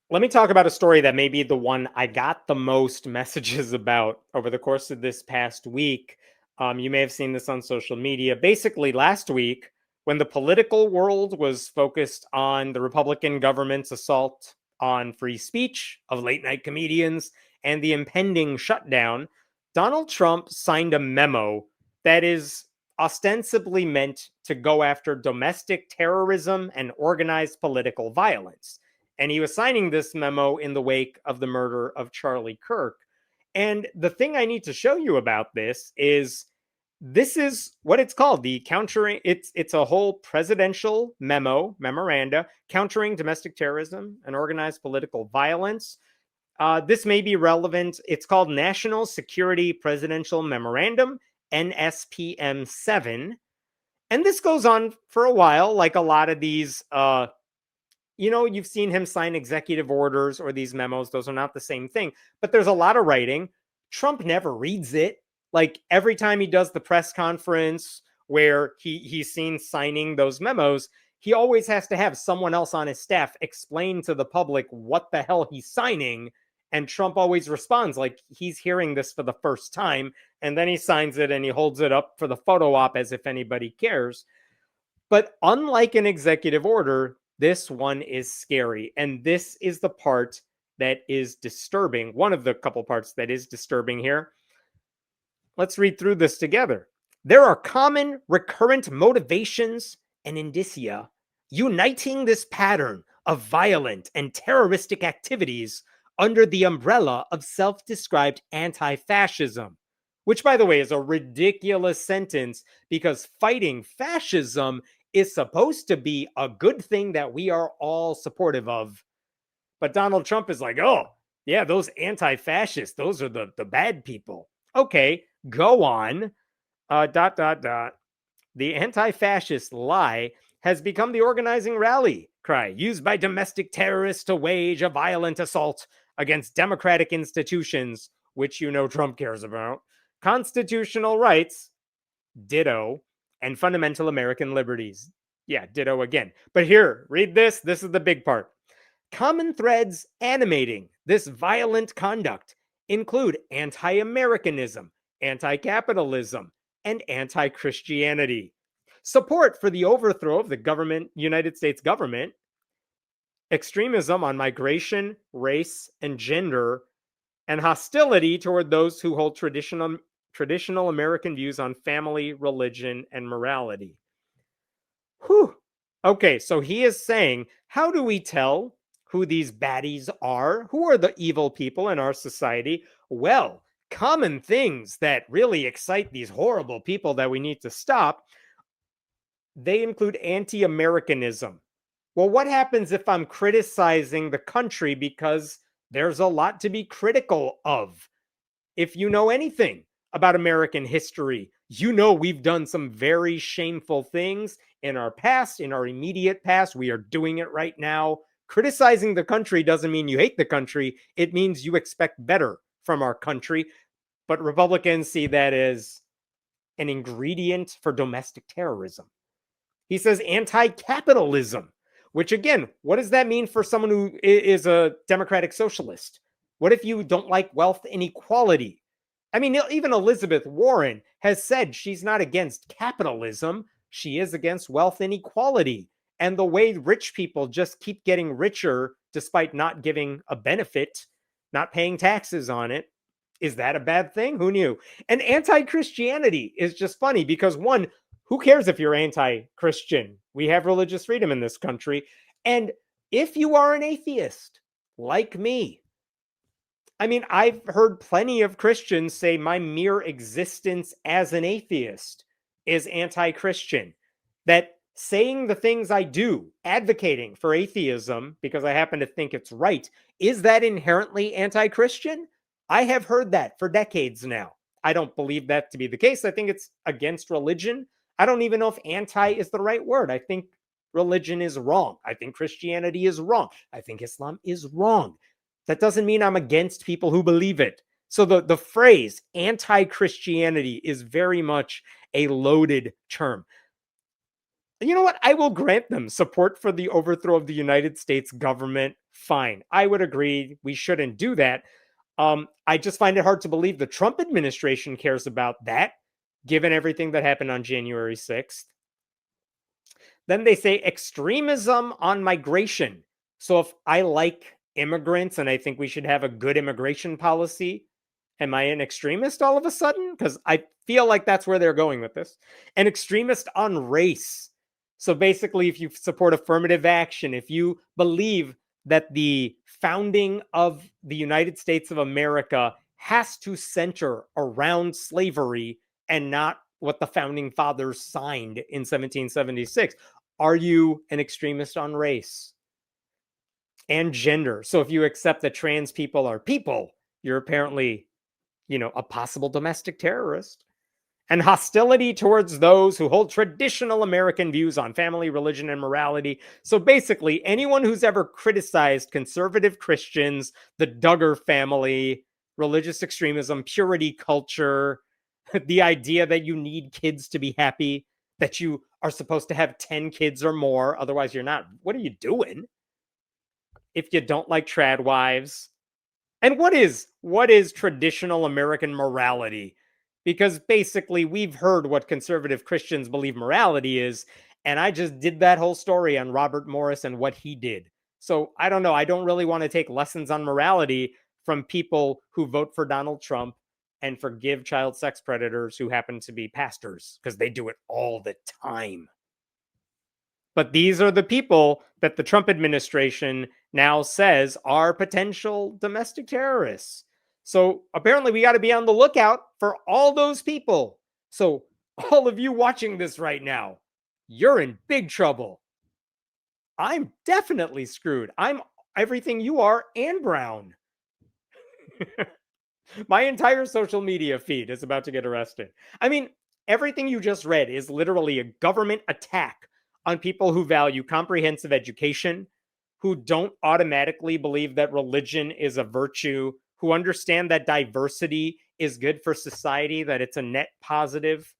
Let me talk about a story that may be the one I got the most messages about over the course of this past week. You may have seen this on social media. Basically, last week, when the political world was focused on the Republican government's assault on free speech of late night comedians and the impending shutdown, Donald Trump signed a memo that is ostensibly meant to go after domestic terrorism and organized political violence. And he was signing this memo in the wake of the murder of Charlie Kirk. And the thing I need to show you about this is what it's called, the countering. It's a whole presidential memoranda countering domestic terrorism and organized political violence. This may be relevant. It's called National Security Presidential Memorandum, NSPM-7. And this goes on for a while, like a lot of these you've seen him sign executive orders or these memos. Those are not the same thing, but there's a lot of writing. Trump never reads it. Like every time he does the press conference where he's seen signing those memos, he always has to have someone else on his staff explain to the public what the hell he's signing. And Trump always responds like he's hearing this for the first time. And then he signs it and he holds it up for the photo op as if anybody cares. But unlike an executive order, this one is scary. And this is the part that is disturbing. One of the couple parts that is disturbing here. Let's read through this together. There are common recurrent motivations and indicia uniting this pattern of violent and terroristic activities under the umbrella of self-described anti-fascism, which, by the way, is a ridiculous sentence because fighting fascism is supposed to be a good thing that we are all supportive of. But Donald Trump is like, oh, yeah, those anti-fascists, those are the bad people. Okay, go on. ... The anti-fascist lie has become the organizing rally cry used by domestic terrorists to wage a violent assault against democratic institutions, which Trump cares about, constitutional rights, ditto, and fundamental American liberties. Yeah, ditto again. But here, read this. This is the big part. Common threads animating this violent conduct include anti-Americanism, anti-capitalism, and anti-Christianity. Support for the overthrow of the United States government, extremism on migration, race, and gender, and hostility toward those who hold traditional American views on family, religion, and morality. Whew. Okay, so he is saying, how do we tell who these baddies are? Who are the evil people in our society? Well, common things that really excite these horrible people that we need to stop, they include anti-Americanism. Well, what happens if I'm criticizing the country because there's a lot to be critical of? If you know anything about American history, we've done some very shameful things in our past, in our immediate past. We are doing it right now. Criticizing the country doesn't mean you hate the country. It means you expect better from our country. But Republicans see that as an ingredient for domestic terrorism. He says anti-capitalism, which again, what does that mean for someone who is a democratic socialist? What if you don't like wealth inequality? I mean, even Elizabeth Warren has said she's not against capitalism. She is against wealth inequality and the way rich people just keep getting richer despite not giving a benefit, not paying taxes on it. Is that a bad thing? Who knew? And anti-Christianity is just funny because, one, who cares if you're anti-Christian? We have religious freedom in this country. And if you are an atheist, like me, I mean, I've heard plenty of Christians say my mere existence as an atheist is anti-Christian. That saying the things I do, advocating for atheism because I happen to think it's right, is that inherently anti-Christian? I have heard that for decades now. I don't believe that to be the case. I think it's against religion. I don't even know if anti is the right word. I think religion is wrong. I think Christianity is wrong. I think Islam is wrong. That doesn't mean I'm against people who believe it. So the phrase anti-Christianity is very much a loaded term. You know what? I will grant them support for the overthrow of the United States government fine. I would agree we shouldn't do that. I just find it hard to believe the Trump administration cares about that, given everything that happened on January 6th. Then they say extremism on migration. So if I like immigrants and I think we should have a good immigration policy, am I an extremist all of a sudden? Because I feel like that's where they're going with this. An extremist on race. So basically, if you support affirmative action, if you believe that the founding of the United States of America has to center around slavery and not what the founding fathers signed in 1776, are you an extremist on race and gender? So if you accept that trans people are people, you're apparently, a possible domestic terrorist. And hostility towards those who hold traditional American views on family, religion, and morality. So basically, anyone who's ever criticized conservative Christians, the Duggar family, religious extremism, purity culture, the idea that you need kids to be happy, that you are supposed to have 10 kids or more, otherwise you're not. What are you doing? If you don't like trad wives. And what is traditional American morality? Because basically we've heard what conservative Christians believe morality is, and I just did that whole story on Robert Morris and what he did. So I don't know. I don't really want to take lessons on morality from people who vote for Donald Trump and forgive child sex predators who happen to be pastors, because they do it all the time. But these are the people that the Trump administration now says are potential domestic terrorists. So apparently we got to be on the lookout for all those people. So all of you watching this right now, you're in big trouble. I'm definitely screwed. I'm everything you are and brown. My entire social media feed is about to get arrested. I mean, everything you just read is literally a government attack on people who value comprehensive education, who don't automatically believe that religion is a virtue, who understand that diversity is good for society, that it's a net positive.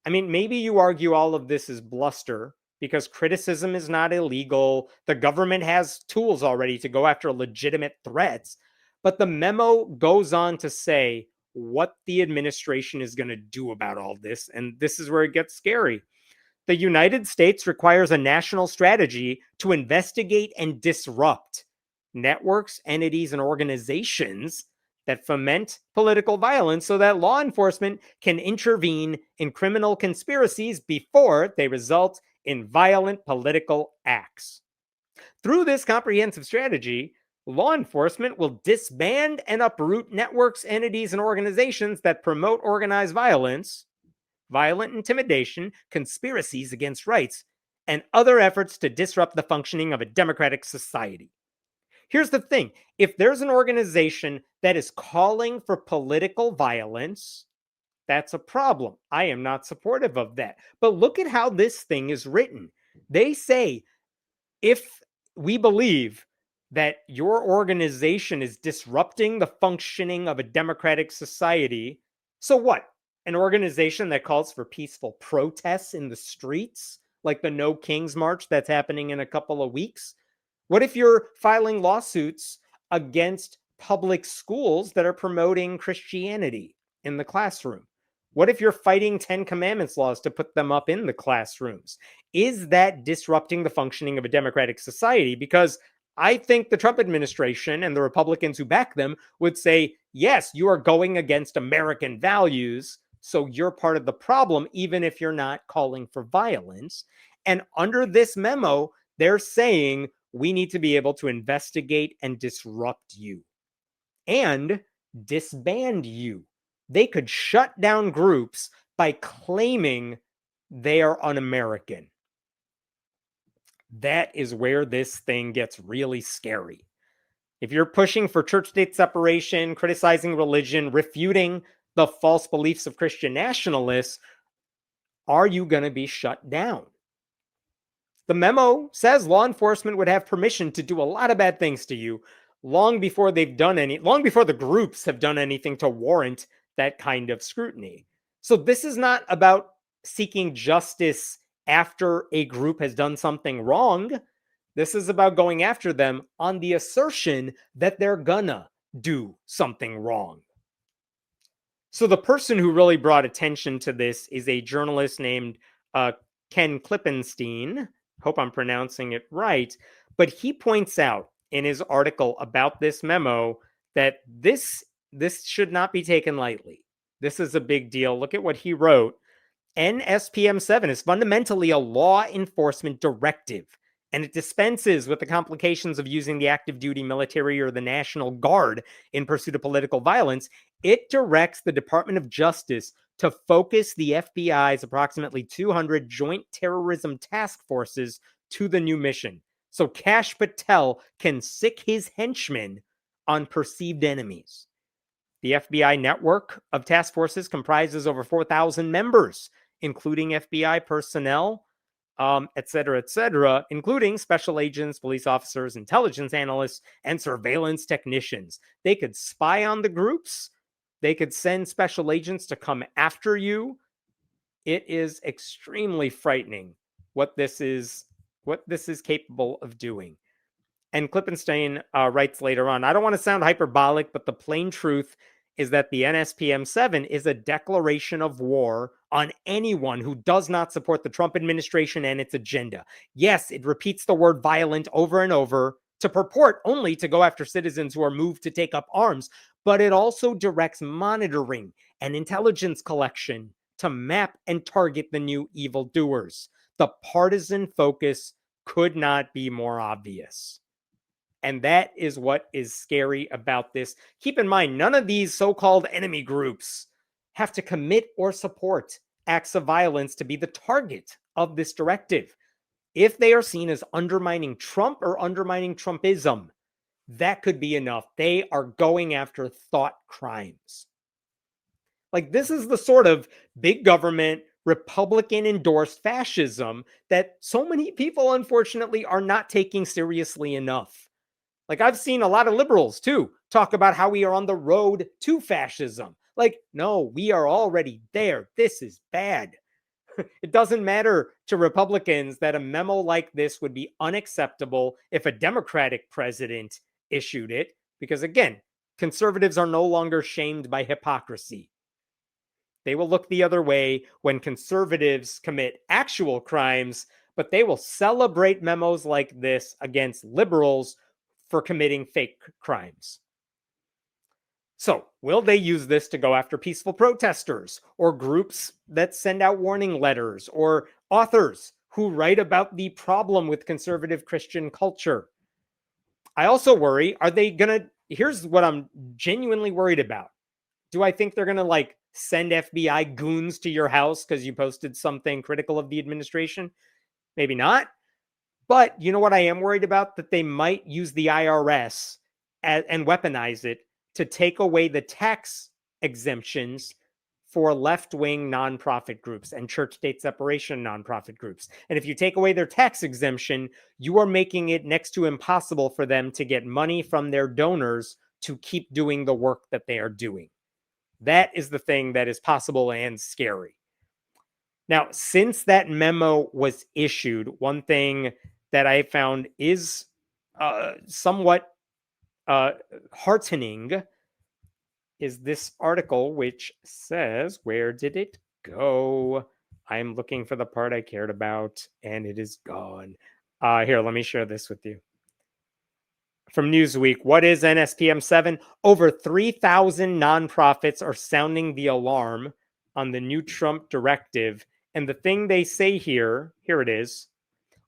I mean, maybe you argue all of this is bluster because criticism is not illegal. The government has tools already to go after legitimate threats. But the memo goes on to say what the administration is going to do about all this. And this is where it gets scary. The United States requires a national strategy to investigate and disrupt networks, entities, and organizations that foment political violence so that law enforcement can intervene in criminal conspiracies before they result in violent political acts. Through this comprehensive strategy, law enforcement will disband and uproot networks, entities, and organizations that promote organized violence, violent intimidation, conspiracies against rights, and other efforts to disrupt the functioning of a democratic society. Here's the thing. If there's an organization that is calling for political violence, that's a problem. I am not supportive of that. But look at how this thing is written. They say, if we believe that your organization is disrupting the functioning of a democratic society, so what? An organization that calls for peaceful protests in the streets, like the No Kings March that's happening in a couple of weeks? What if you're filing lawsuits against public schools that are promoting Christianity in the classroom? What if you're fighting 10 Commandments laws to put them up in the classrooms? Is that disrupting the functioning of a democratic society? Because I think the Trump administration and the Republicans who back them would say, yes, you are going against American values, so you're part of the problem, even if you're not calling for violence. And under this memo, they're saying we need to be able to investigate and disrupt you and disband you. They could shut down groups by claiming they are un-American. That is where this thing gets really scary. If you're pushing for church-state separation, criticizing religion, refuting the false beliefs of Christian nationalists, are you going to be shut down? The memo says law enforcement would have permission to do a lot of bad things to you long before the groups have done anything to warrant that kind of scrutiny. So this is not about seeking justice after a group has done something wrong. This is about going after them on the assertion that they're gonna do something wrong. So the person who really brought attention to this is a journalist named uh, Ken Klippenstein. Hope I'm pronouncing it right. But he points out in his article about this memo that this should not be taken lightly. This is a big deal. Look at what he wrote. NSPM-7 is fundamentally a law enforcement directive, and it dispenses with the complications of using the active duty military or the National Guard in pursuit of political violence. It directs the Department of Justice to focus the FBI's approximately 200 joint terrorism task forces to the new mission, so Kash Patel can sic his henchmen on perceived enemies. The FBI network of task forces comprises over 4,000 members, including FBI personnel, et cetera, including special agents, police officers, intelligence analysts, and surveillance technicians. They could spy on the groups. They could send special agents to come after you. It is extremely frightening what this is capable of doing. And Klippenstein writes later on, I don't want to sound hyperbolic, but the plain truth is that the NSPM-7 is a declaration of war on anyone who does not support the Trump administration and its agenda. Yes, it repeats the word violent over and over to purport only to go after citizens who are moved to take up arms, but it also directs monitoring and intelligence collection to map and target the new evildoers. The partisan focus could not be more obvious. And that is what is scary about this. Keep in mind, none of these so-called enemy groups have to commit or support acts of violence to be the target of this directive. If they are seen as undermining Trump or undermining Trumpism, that could be enough. They are going after thought crimes. Like, this is the sort of big government, Republican endorsed fascism that so many people, unfortunately, are not taking seriously enough. Like, I've seen a lot of liberals, too, talk about how we are on the road to fascism. Like, no, we are already there. This is bad. It doesn't matter to Republicans that a memo like this would be unacceptable if a Democratic president issued it, because, again, conservatives are no longer shamed by hypocrisy. They will look the other way when conservatives commit actual crimes, but they will celebrate memos like this against liberals for committing fake crimes. So, will they use this to go after peaceful protesters or groups that send out warning letters or authors who write about the problem with conservative Christian culture? I also worry, are they going to, here's what I'm genuinely worried about. Do I think they're going to send FBI goons to your house because you posted something critical of the administration? Maybe not. But you know what I am worried about? That they might use the IRS and weaponize it to take away the tax exemptions for left-wing nonprofit groups and church-state separation nonprofit groups. And if you take away their tax exemption, you are making it next to impossible for them to get money from their donors to keep doing the work that they are doing. That is the thing that is possible and scary. Now, since that memo was issued, one thing that I found is somewhat heartening is this article, which says, where did it go? I'm looking for the part I cared about, and it is gone. Here, let me share this with you. From Newsweek, what is NSPM-7? Over 3,000 nonprofits are sounding the alarm on the new Trump directive. And the thing they say here it is,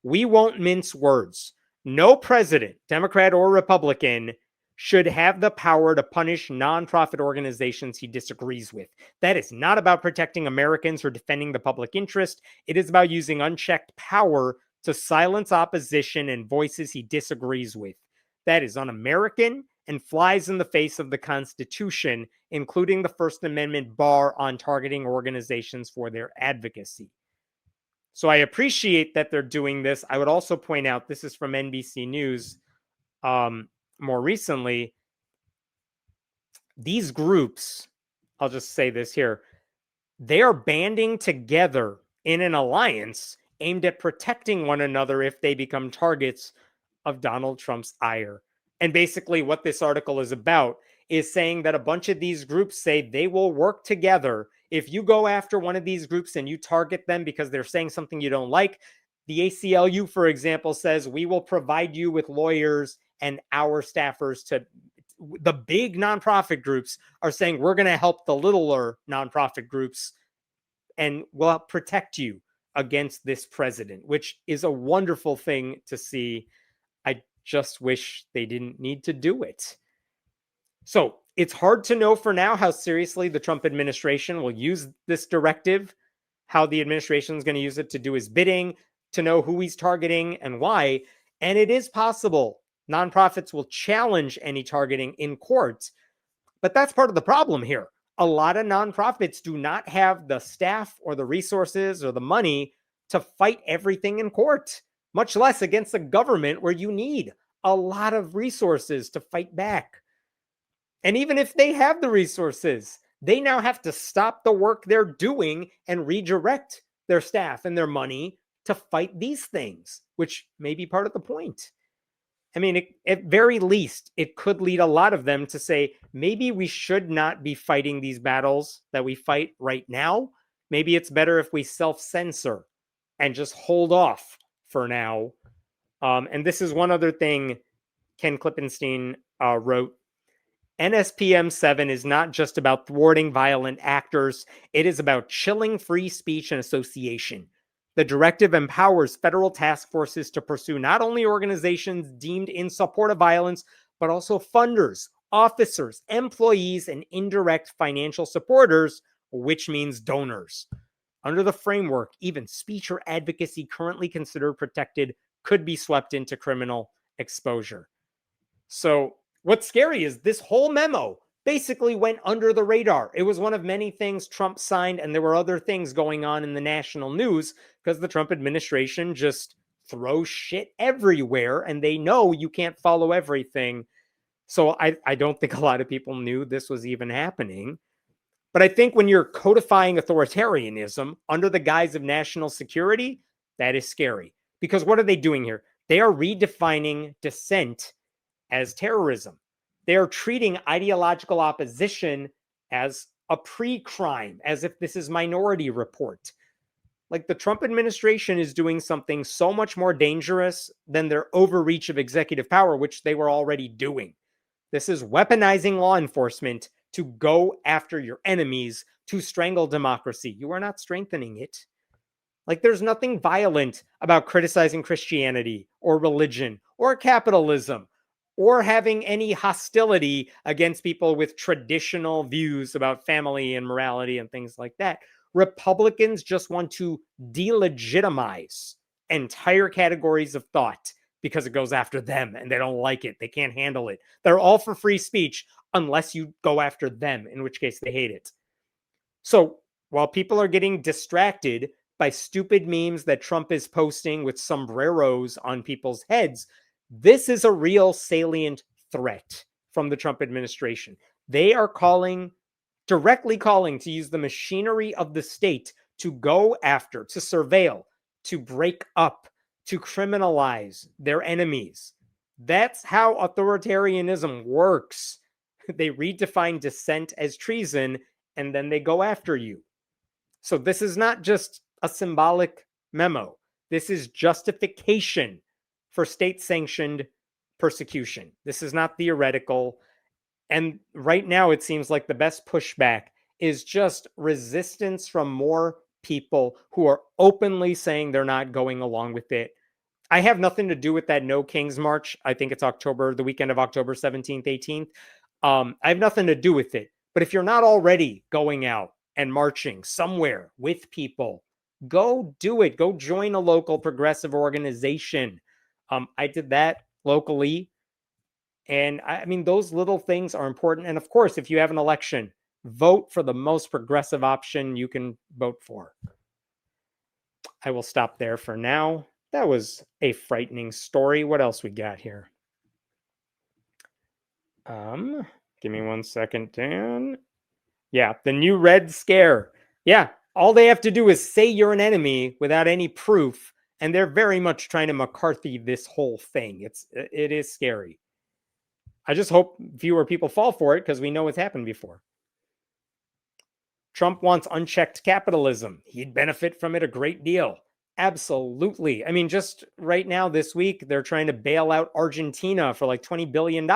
we won't mince words. No president, Democrat or Republican, should have the power to punish nonprofit organizations he disagrees with. That is not about protecting Americans or defending the public interest. It is about using unchecked power to silence opposition and voices he disagrees with. That is un-American and flies in the face of the Constitution, including the First Amendment bar on targeting organizations for their advocacy. So I appreciate that they're doing this. I would also point out, this is from NBC News more recently, these groups, I'll just say this here, they are banding together in an alliance aimed at protecting one another if they become targets of Donald Trump's ire. And basically, what this article is about is saying that a bunch of these groups say they will work together. If you go after one of these groups and you target them because they're saying something you don't like, the ACLU, for example, says we will provide you with lawyers and our staffers to. The big nonprofit groups are saying we're going to help the littler nonprofit groups and we'll protect you against this president, which is a wonderful thing to see. I just wish they didn't need to do it. So it's hard to know for now how seriously the Trump administration will use this directive, how the administration is going to use it to do his bidding, to know who he's targeting and why. And it is possible nonprofits will challenge any targeting in court. But that's part of the problem here. A lot of nonprofits do not have the staff or the resources or the money to fight everything in court, much less against a government where you need a lot of resources to fight back. And even if they have the resources, they now have to stop the work they're doing and redirect their staff and their money to fight these things, which may be part of the point. I mean, at very least, it could lead a lot of them to say, maybe we should not be fighting these battles that we fight right now. Maybe it's better if we self-censor and just hold off for now. And this is one other thing Ken Klippenstein wrote. NSPM-7 is not just about thwarting violent actors. It is about chilling free speech and association. The directive empowers federal task forces to pursue not only organizations deemed in support of violence, but also funders, officers, employees, and indirect financial supporters, which means donors. Under the framework, even speech or advocacy currently considered protected could be swept into criminal exposure. So what's scary is this whole memo basically went under the radar. It was one of many things Trump signed, and there were other things going on in the national news because the Trump administration just throws shit everywhere, and they know you can't follow everything. So I don't think a lot of people knew this was even happening. But I think when you're codifying authoritarianism under the guise of national security, that is scary. Because what are they doing here? They are redefining dissent as terrorism. They are treating ideological opposition as a pre-crime, as if this is Minority Report. Like the Trump administration is doing something so much more dangerous than their overreach of executive power, which they were already doing. This is weaponizing law enforcement to go after your enemies, to strangle democracy. You are not strengthening it. Like there's nothing violent about criticizing Christianity or religion or capitalism or having any hostility against people with traditional views about family and morality and things like that. Republicans just want to delegitimize entire categories of thought because it goes after them and they don't like it. They can't handle it. They're all for free speech unless you go after them, in which case they hate it. So while people are getting distracted by stupid memes that Trump is posting with sombreros on people's heads, this is a real salient threat from the Trump administration. They are directly calling to use the machinery of the state to go after, to surveil, to break up, to criminalize their enemies. That's how authoritarianism works. They redefine dissent as treason, and then they go after you. So this is not just a symbolic memo. This is justification for state-sanctioned persecution. This is not theoretical. And right now, it seems like the best pushback is just resistance from more people who are openly saying they're not going along with it. I have nothing to do with that No Kings March. I think it's the weekend of October 17th, 18th. I have nothing to do with it. But if you're not already going out and marching somewhere with people, go do it. Go join a local progressive organization. I did that locally. And I mean, those little things are important. And of course, if you have an election, vote for the most progressive option you can vote for. I will stop there for now. That was a frightening story. What else we got here? Give me 1 second, Dan. Yeah, the new Red Scare. Yeah, all they have to do is say you're an enemy without any proof, And they're very much trying to McCarthy this whole thing. It is scary. I just hope fewer people fall for it because we know it's happened before. Trump wants unchecked capitalism. He'd benefit from it a great deal. Absolutely. I mean, just right now this week, they're trying to bail out Argentina for like $20 billion.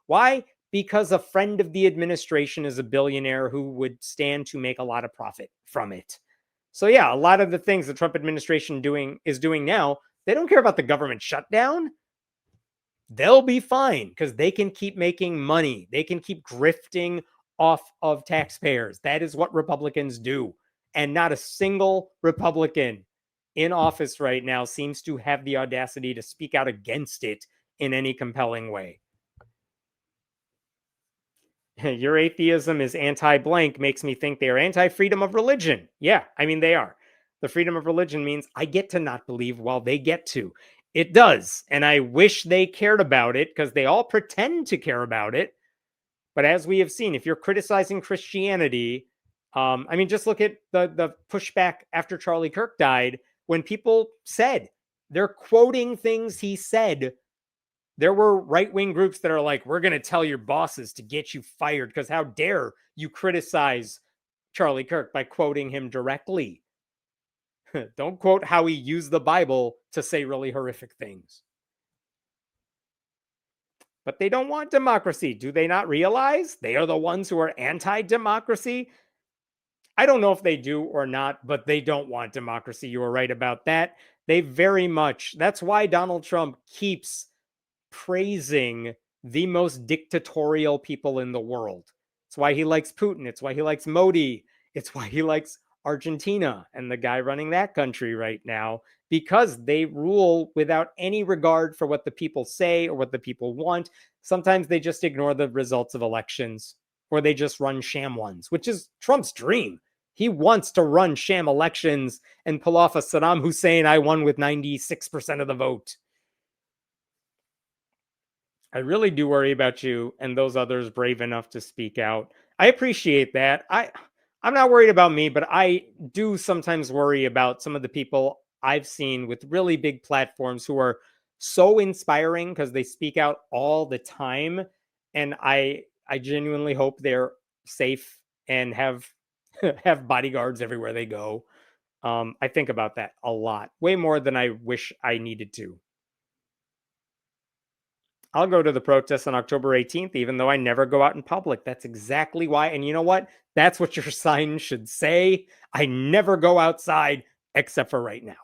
Why? Because a friend of the administration is a billionaire who would stand to make a lot of profit from it. So yeah, a lot of the things the Trump administration is doing now, they don't care about the government shutdown. They'll be fine because they can keep making money. They can keep grifting off of taxpayers. That is what Republicans do. And not a single Republican in office right now seems to have the audacity to speak out against it in any compelling way. Your atheism is anti-blank makes me think they are anti-freedom of religion. Yeah, I mean, they are. The freedom of religion means I get to not believe while they get to. It does. And I wish they cared about it because they all pretend to care about it. But as we have seen, if you're criticizing Christianity, I mean, just look at the pushback after Charlie Kirk died when people said they're quoting things he said. There were right-wing groups that are like, we're going to tell your bosses to get you fired because how dare you criticize Charlie Kirk by quoting him directly. Don't quote how he used the Bible to say really horrific things. But they don't want democracy. Do they not realize they are the ones who are anti-democracy? I don't know if they do or not, but they don't want democracy. You were right about that. They very much, that's why Donald Trump keeps praising the most dictatorial people in the world. It's why he likes Putin. It's why he likes Modi. It's why he likes Argentina and the guy running that country right now, because they rule without any regard for what the people say or what the people want. Sometimes they just ignore the results of elections, or they just run sham ones, which is Trump's dream. He wants to run sham elections and pull off a Saddam Hussein, I won with 96% of the vote. I really do worry about you and those others brave enough to speak out. I appreciate that. I'm not worried about me, but I do sometimes worry about some of the people I've seen with really big platforms who are so inspiring because they speak out all the time, and I genuinely hope they're safe and have have bodyguards everywhere they go. I think about that a lot, way more than I wish I needed to. I'll go to the protests on October 18th, even though I never go out in public. That's exactly why. And you know what? That's what your sign should say. I never go outside except for right now.